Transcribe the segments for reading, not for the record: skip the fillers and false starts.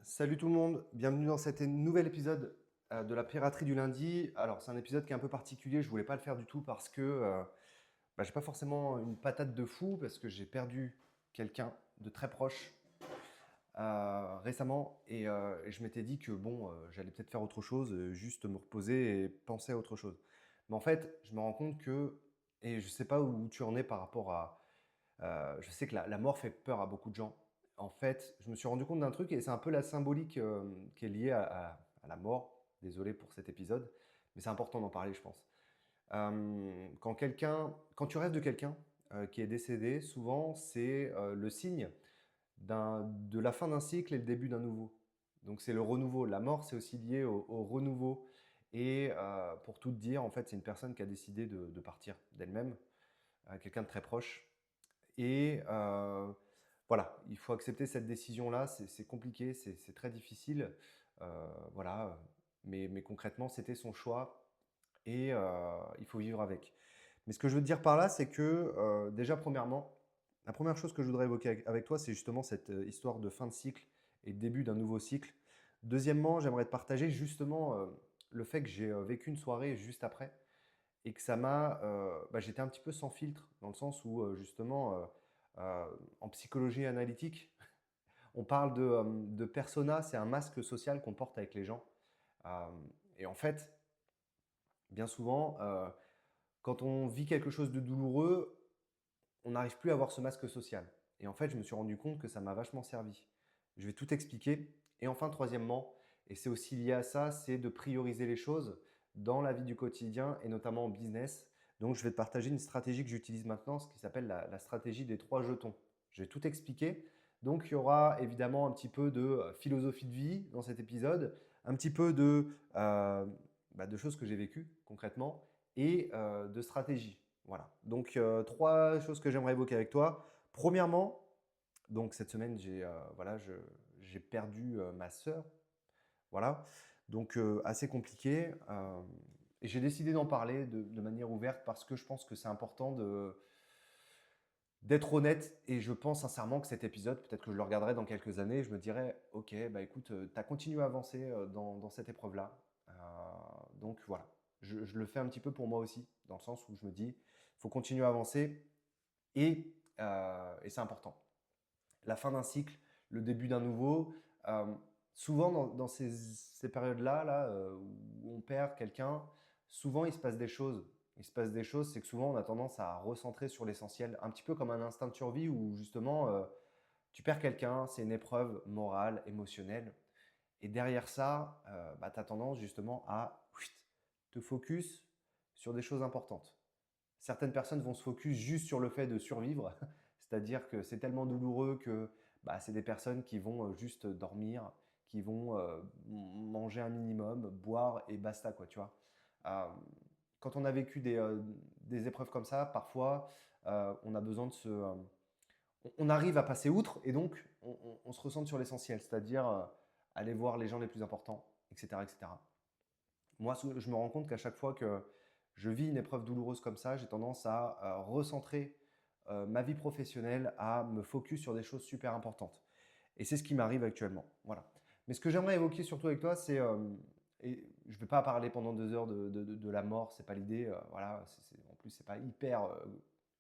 Salut tout le monde, bienvenue dans cet nouvel épisode de la piraterie du lundi. Alors c'est un épisode qui est un peu particulier, je voulais pas le faire du tout parce que j'ai pas forcément une patate de fou parce que j'ai perdu quelqu'un de très proche récemment et je m'étais dit que bon, j'allais peut-être faire autre chose, juste me reposer et penser à autre chose. Mais en fait, je me rends compte que, et je sais pas où tu en es par rapport à, je sais que la mort fait peur à beaucoup de gens. En fait, je me suis rendu compte d'un truc et c'est un peu la symbolique qui est liée à la mort. Désolé pour cet épisode, mais c'est important d'en parler, je pense. Quand tu rêves de quelqu'un qui est décédé, souvent c'est le signe de la fin d'un cycle et le début d'un nouveau. Donc c'est le renouveau. La mort, c'est aussi lié au renouveau. Et pour tout te dire, en fait, c'est une personne qui a décidé de partir d'elle-même, quelqu'un de très proche. Et voilà, il faut accepter cette décision-là. C'est compliqué, c'est très difficile. Voilà, mais concrètement, c'était son choix et il faut vivre avec. Mais ce que je veux te dire par là, c'est que déjà, premièrement, la première chose que je voudrais évoquer avec toi, c'est justement cette histoire de fin de cycle et début d'un nouveau cycle. Deuxièmement, j'aimerais te partager justement le fait que j'ai vécu une soirée juste après et que ça m'a, j'étais un petit peu sans filtre, dans le sens où justement, en psychologie analytique, on parle de persona, c'est un masque social qu'on porte avec les gens. Euh, et en fait, bien souvent, quand on vit quelque chose de douloureux, on n'arrive plus à avoir ce masque social. Et en fait, je me suis rendu compte que ça m'a vachement servi. Je vais tout expliquer. Et enfin, troisièmement, et c'est aussi lié à ça, c'est de prioriser les choses dans la vie du quotidien et notamment en business. Donc, je vais te partager une stratégie que j'utilise maintenant, ce qui s'appelle la stratégie des 3 jetons. Je vais tout expliquer. Donc, il y aura évidemment un petit peu de philosophie de vie dans cet épisode, un petit peu de choses que j'ai vécues concrètement et de stratégie. Voilà. Donc, 3 choses que j'aimerais évoquer avec toi. Premièrement, donc cette semaine, j'ai perdu ma sœur. Voilà. Donc, assez compliqué. Et j'ai décidé d'en parler de manière ouverte parce que je pense que c'est important d'être honnête. Et je pense sincèrement que cet épisode, peut-être que je le regarderai dans quelques années, et je me dirai, ok, bah écoute, tu as continué à avancer dans cette épreuve-là. Donc voilà, je le fais un petit peu pour moi aussi, dans le sens où je me dis, il faut continuer à avancer et c'est important. La fin d'un cycle, le début d'un nouveau. Souvent, dans ces périodes-là, où on perd quelqu'un, souvent il se passe des choses. Il se passe des choses, c'est que souvent on a tendance à recentrer sur l'essentiel, un petit peu comme un instinct de survie où justement tu perds quelqu'un, c'est une épreuve morale, émotionnelle. Et derrière ça, tu as tendance justement à te focus sur des choses importantes. Certaines personnes vont se focus juste sur le fait de survivre, c'est-à-dire que c'est tellement douloureux que c'est des personnes qui vont juste dormir, qui vont manger un minimum, boire et basta, quoi, tu vois. Euh, Quand on a vécu des épreuves comme ça, parfois, on a besoin de on arrive à passer outre et donc on se ressent sur l'essentiel, c'est-à-dire aller voir les gens les plus importants, etc., etc. Moi, je me rends compte qu'à chaque fois que je vis une épreuve douloureuse comme ça, j'ai tendance à recentrer ma vie professionnelle, à me focus sur des choses super importantes. Et c'est ce qui m'arrive actuellement. Voilà. Mais ce que j'aimerais évoquer surtout avec toi, et je ne vais pas parler pendant 2 heures de la mort, c'est pas l'idée. Voilà, en plus, c'est pas hyper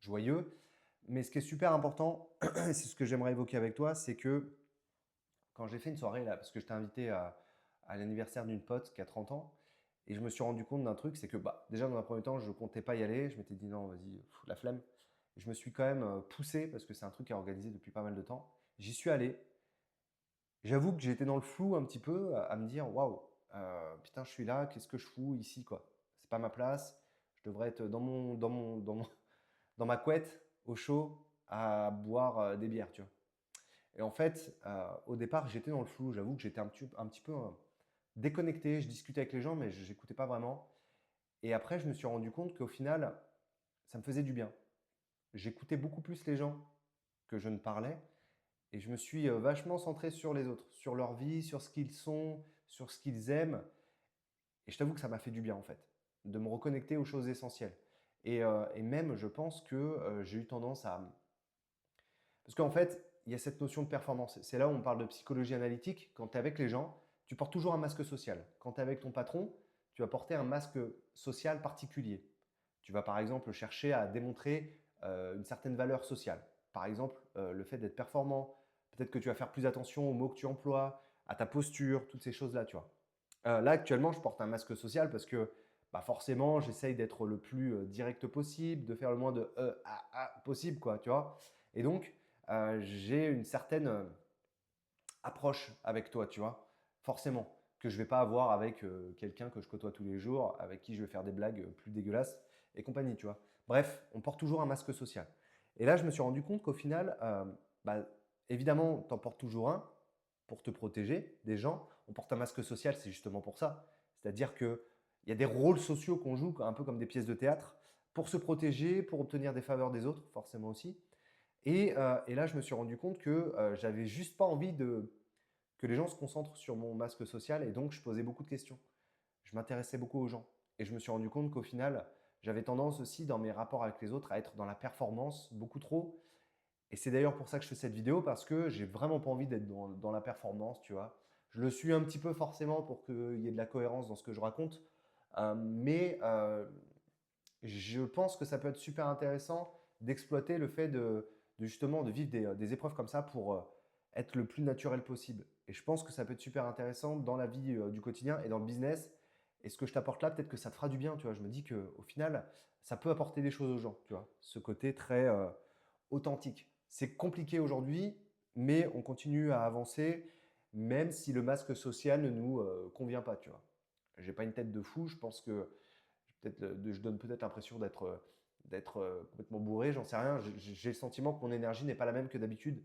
joyeux. Mais ce qui est super important, c'est ce que j'aimerais évoquer avec toi, c'est que quand j'ai fait une soirée là, parce que je t'ai invité à l'anniversaire d'une pote qui a 30 ans, et je me suis rendu compte d'un truc, c'est que déjà dans un premier temps, je comptais pas y aller, je m'étais dit non, vas-y, la flemme. Et je me suis quand même poussé, parce que c'est un truc qui est organisé depuis pas mal de temps. J'y suis allé. J'avoue que j'étais dans le flou un petit peu, à me dire waouh, putain, je suis là, qu'est-ce que je fous ici, quoi. C'est pas ma place, je devrais être dans ma couette, au chaud, à boire des bières, tu vois. Et en fait, au départ, j'étais dans le flou. J'avoue que j'étais un petit peu déconnecté. Je discutais avec les gens, mais je n'écoutais pas vraiment. Et après, je me suis rendu compte qu'au final, ça me faisait du bien. J'écoutais beaucoup plus les gens que je ne parlais. Et je me suis vachement centré sur les autres, sur leur vie, sur ce qu'ils sont, sur ce qu'ils aiment. Et je t'avoue que ça m'a fait du bien, en fait, de me reconnecter aux choses essentielles. Et même, je pense que j'ai eu tendance à... Parce qu'en fait, il y a cette notion de performance. C'est là où on parle de psychologie analytique. Quand tu es avec les gens, tu portes toujours un masque social. Quand tu es avec ton patron, tu vas porter un masque social particulier. Tu vas par exemple chercher à démontrer une certaine valeur sociale. Par exemple, le fait d'être performant, peut-être que tu vas faire plus attention aux mots que tu emploies, à ta posture, toutes ces choses-là, tu vois. Là, actuellement, je porte un masque social parce que bah forcément, j'essaye d'être le plus direct possible, de faire le moins de possible, quoi, tu vois. Et donc, j'ai une certaine approche avec toi, tu vois, forcément, que je ne vais pas avoir avec quelqu'un que je côtoie tous les jours, avec qui je vais faire des blagues plus dégueulasses et compagnie, tu vois. Bref, on porte toujours un masque social. Et là, je me suis rendu compte qu'au final, bah, évidemment, tu en portes toujours un pour te protéger des gens. On porte un masque social, c'est justement pour ça. C'est-à-dire qu'il y a des rôles sociaux qu'on joue, un peu comme des pièces de théâtre, pour se protéger, pour obtenir des faveurs des autres, forcément aussi. Et là, je me suis rendu compte que j'avais juste pas envie que les gens se concentrent sur mon masque social et donc je posais beaucoup de questions. Je m'intéressais beaucoup aux gens. Et je me suis rendu compte qu'au final, j'avais tendance aussi dans mes rapports avec les autres à être dans la performance beaucoup trop. Et c'est d'ailleurs pour ça que je fais cette vidéo parce que j'ai vraiment pas envie d'être dans la performance, tu vois. Je le suis un petit peu forcément pour qu'il y ait de la cohérence dans ce que je raconte. Mais je pense que ça peut être super intéressant d'exploiter le fait de justement de vivre des épreuves comme ça pour être le plus naturel possible. Et je pense que ça peut être super intéressant dans la vie du quotidien et dans le business. Et ce que je t'apporte là, peut-être que ça te fera du bien, tu vois. Je me dis qu'au final, ça peut apporter des choses aux gens, tu vois. Ce côté très authentique. C'est compliqué aujourd'hui, mais on continue à avancer, même si le masque social ne nous convient pas, tu vois. J'ai pas une tête de fou, je pense que je donne peut-être l'impression d'être complètement bourré, j'en sais rien. J'ai le sentiment que mon énergie n'est pas la même que d'habitude,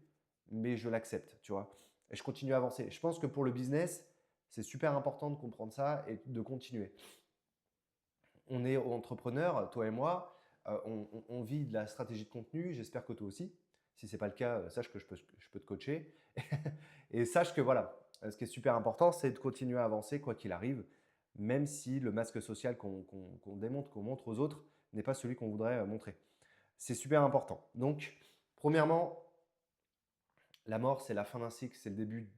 mais je l'accepte, tu vois. Et je continue à avancer. Je pense que pour le business, c'est super important de comprendre ça et de continuer. On est entrepreneur, toi et moi, on vit de la stratégie de contenu, j'espère que toi aussi. Si ce n'est pas le cas, sache que je peux te coacher. Et sache que voilà, ce qui est super important, c'est de continuer à avancer quoi qu'il arrive, même si le masque social qu'on démontre, qu'on montre aux autres, n'est pas celui qu'on voudrait montrer. C'est super important. Donc, premièrement, la mort, c'est la fin d'un cycle, c'est le début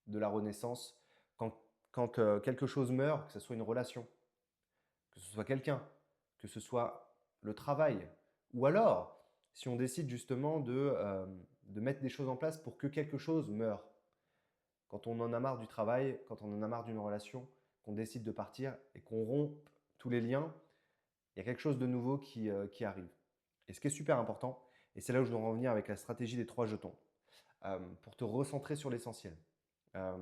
de la renaissance. Quand quelque chose meurt, que ce soit une relation, que ce soit quelqu'un, que ce soit le travail, ou alors si on décide justement de mettre des choses en place pour que quelque chose meure. Quand on en a marre du travail, quand on en a marre d'une relation, qu'on décide de partir et qu'on rompt tous les liens, il y a quelque chose de nouveau qui arrive. Et ce qui est super important, et c'est là où je dois en revenir avec la stratégie des 3 jetons, pour te recentrer sur l'essentiel. Euh,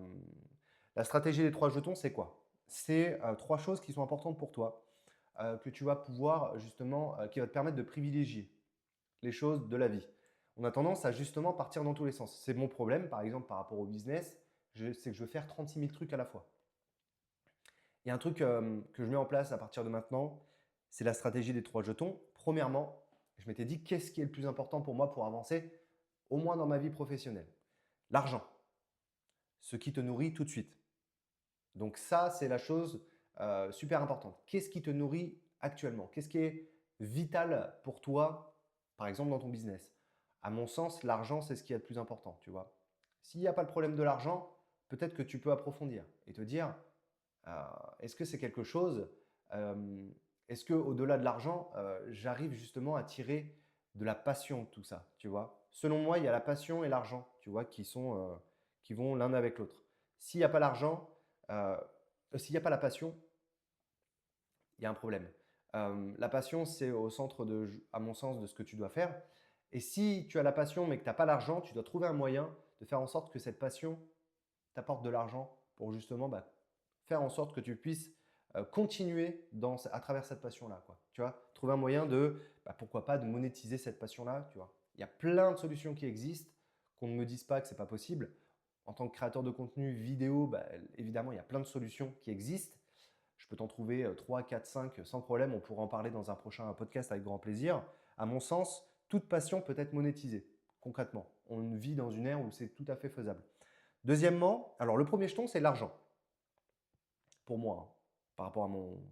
la stratégie des 3 jetons, c'est quoi? C'est 3 choses qui sont importantes pour toi, que tu vas pouvoir justement, qui va te permettre de privilégier les choses de la vie. On a tendance à justement partir dans tous les sens. C'est mon problème, par exemple, par rapport au business, c'est que je veux faire 36 000 trucs à la fois. Il y a un truc que je mets en place à partir de maintenant, c'est la stratégie des 3 jetons. Premièrement, je m'étais dit qu'est-ce qui est le plus important pour moi pour avancer, au moins dans ma vie professionnelle? L'argent, ce qui te nourrit tout de suite. Donc ça, c'est la chose super importante. Qu'est-ce qui te nourrit actuellement? Qu'est-ce qui est vital pour toi, par exemple, dans ton business? À mon sens, l'argent, c'est ce qui est le plus important, tu vois. S'il n'y a pas le problème de l'argent, peut-être que tu peux approfondir et te dire, est-ce que c'est quelque chose, est-ce qu'au-delà de l'argent, j'arrive justement à tirer de la passion de tout ça, tu vois? Selon moi, il y a la passion et l'argent, tu vois, qui vont l'un avec l'autre. S'il n'y a pas l'argent, s'il n'y a pas la passion, il y a un problème. La passion, c'est au centre, à mon sens, de ce que tu dois faire. Et si tu as la passion mais que tu n'as pas l'argent, tu dois trouver un moyen de faire en sorte que cette passion t'apporte de l'argent pour justement faire en sorte que tu puisses continuer à travers cette passion-là, quoi. Tu vois, trouver un moyen pourquoi pas, de monétiser cette passion-là, tu vois. Il y a plein de solutions qui existent, qu'on ne me dise pas que c'est pas possible. En tant que créateur de contenu vidéo, évidemment, il y a plein de solutions qui existent. Je peux t'en trouver 3, 4, 5 sans problème. On pourra en parler dans un prochain podcast avec grand plaisir. À mon sens, toute passion peut être monétisée, concrètement. On vit dans une ère où c'est tout à fait faisable. Deuxièmement, alors le premier jeton, c'est l'argent. Pour moi, hein, par rapport à mon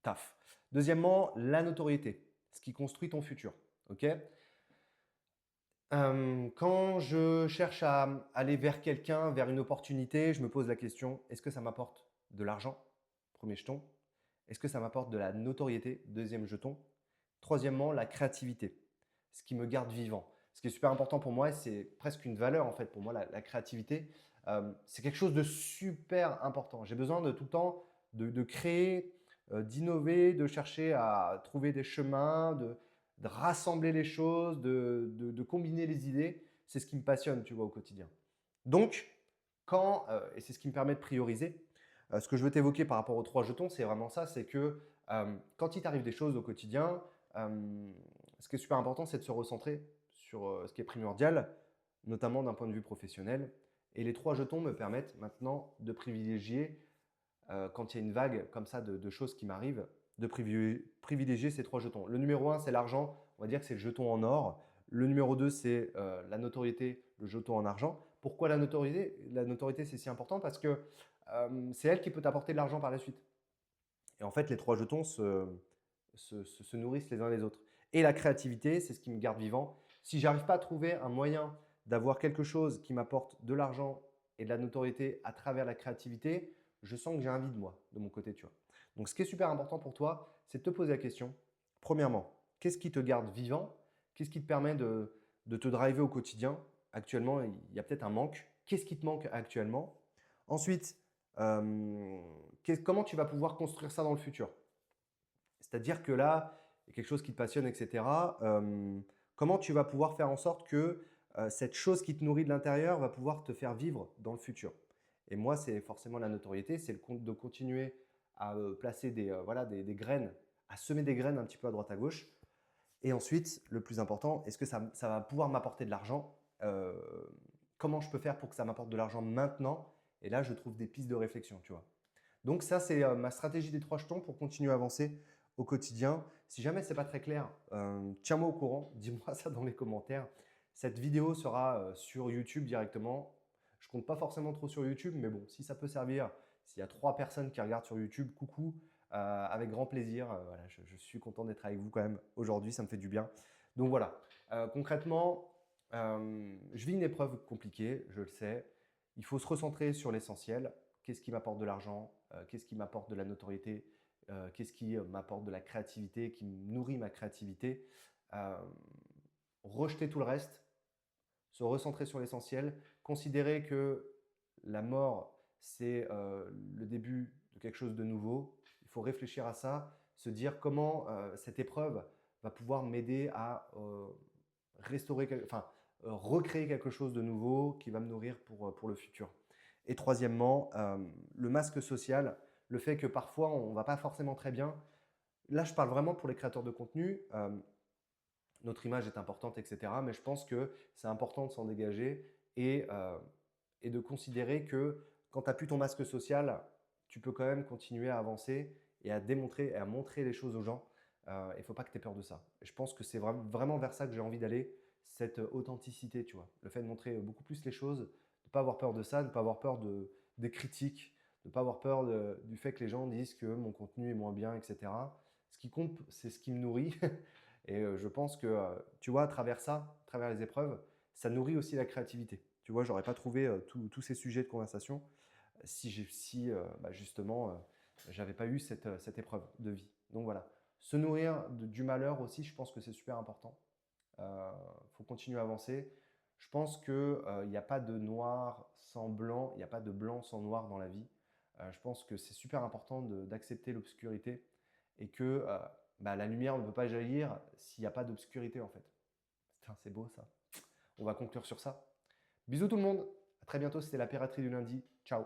taf. Deuxièmement, la notoriété, ce qui construit ton futur. Ok? Quand je cherche à aller vers quelqu'un, vers une opportunité, je me pose la question: «Est-ce que ça m'apporte de l'argent?» Premier jeton. «Est-ce que ça m'apporte de la notoriété?» Deuxième jeton. Troisièmement, la créativité, ce qui me garde vivant. Ce qui est super important pour moi, c'est presque une valeur en fait pour moi, la créativité. C'est quelque chose de super important. J'ai besoin de tout le temps de créer, d'innover, de chercher à trouver des chemins, de rassembler les choses, de combiner les idées. C'est ce qui me passionne, tu vois, au quotidien. Donc, et c'est ce qui me permet de prioriser, ce que je veux t'évoquer par rapport aux 3 jetons, c'est vraiment ça, c'est que quand il t'arrive des choses au quotidien, ce qui est super important, c'est de se recentrer sur ce qui est primordial, notamment d'un point de vue professionnel. Et les 3 jetons me permettent maintenant de privilégier, quand il y a une vague comme ça de choses qui m'arrivent, de privilégier ces 3 jetons. Le numéro 1, c'est l'argent, on va dire que c'est le jeton en or. Le numéro 2, c'est la notoriété, le jeton en argent. Pourquoi la notoriété? La notoriété, c'est si important parce que c'est elle qui peut t'apporter de l'argent par la suite. Et en fait, les 3 jetons se nourrissent les uns les autres. Et la créativité, c'est ce qui me garde vivant. Si j'arrive pas à trouver un moyen d'avoir quelque chose qui m'apporte de l'argent et de la notoriété à travers la créativité, je sens que j'ai un vide, moi, de mon côté, tu vois. Donc, ce qui est super important pour toi, c'est de te poser la question. Premièrement, qu'est-ce qui te garde vivant? Qu'est-ce qui te permet de te driver au quotidien? Actuellement, il y a peut-être un manque. Qu'est-ce qui te manque actuellement? Ensuite, comment tu vas pouvoir construire ça dans le futur? C'est-à-dire que là, il y a quelque chose qui te passionne, etc. Comment tu vas pouvoir faire en sorte que cette chose qui te nourrit de l'intérieur va pouvoir te faire vivre dans le futur? Et moi, c'est forcément la notoriété, c'est de continuer à placer voilà, des graines, à semer des graines un petit peu à droite à gauche. Et ensuite, le plus important, est-ce que ça va pouvoir m'apporter de l'argent? Comment je peux faire pour que ça m'apporte de l'argent maintenant? Et là, je trouve des pistes de réflexion, tu vois. Donc ça, c'est ma stratégie des 3 jetons pour continuer à avancer au quotidien. Si jamais ce n'est pas très clair, tiens-moi au courant, dis-moi ça dans les commentaires. Cette vidéo sera sur YouTube directement. Je ne compte pas forcément trop sur YouTube, mais bon, si ça peut servir, s'il y a 3 personnes qui regardent sur YouTube, coucou, avec grand plaisir. Voilà, je suis content d'être avec vous quand même aujourd'hui, ça me fait du bien. Donc voilà, concrètement, je vis une épreuve compliquée, je le sais. Il faut se recentrer sur l'essentiel. Qu'est-ce qui m'apporte de l'argent? Qu'est-ce qui m'apporte de la notoriété? Qu'est-ce qui m'apporte de la créativité, qui nourrit ma créativité? Euh, Rejeter tout le reste, se recentrer sur l'essentiel, considérer que la mort, c'est le début de quelque chose de nouveau. Il faut réfléchir à ça, se dire comment cette épreuve va pouvoir m'aider à recréer quelque chose de nouveau qui va me nourrir pour le futur. Et troisièmement, le masque social, le fait que parfois on ne va pas forcément très bien. Là, je parle vraiment pour les créateurs de contenu. Notre image est importante, etc. Mais je pense que c'est important de s'en dégager et de considérer que quand tu n'as plus ton masque social, tu peux quand même continuer à avancer et à démontrer et à montrer les choses aux gens. Il ne faut pas que tu aies peur de ça. Et je pense que c'est vraiment vers ça que j'ai envie d'aller, cette authenticité, tu vois. Le fait de montrer beaucoup plus les choses, de ne pas avoir peur de ça, de ne pas avoir peur des critiques, de ne pas avoir peur du fait que les gens disent que mon contenu est moins bien, etc. Ce qui compte, c'est ce qui me nourrit. Et je pense que, tu vois, à travers ça, à travers les épreuves, ça nourrit aussi la créativité. Tu vois, j'aurais pas trouvé tous ces sujets de conversation si justement, j'avais pas eu cette épreuve de vie. Donc voilà. Se nourrir du malheur aussi, je pense que c'est super important. Il faut continuer à avancer. Je pense qu'il n'y a pas de noir sans blanc, il n'y a pas de blanc sans noir dans la vie. Je pense que c'est super important d'accepter l'obscurité et que la lumière ne peut pas jaillir s'il n'y a pas d'obscurité en fait. Putain, c'est beau ça. On va conclure sur ça. Bisous tout le monde. À très bientôt, c'était la piraterie du lundi. Ciao.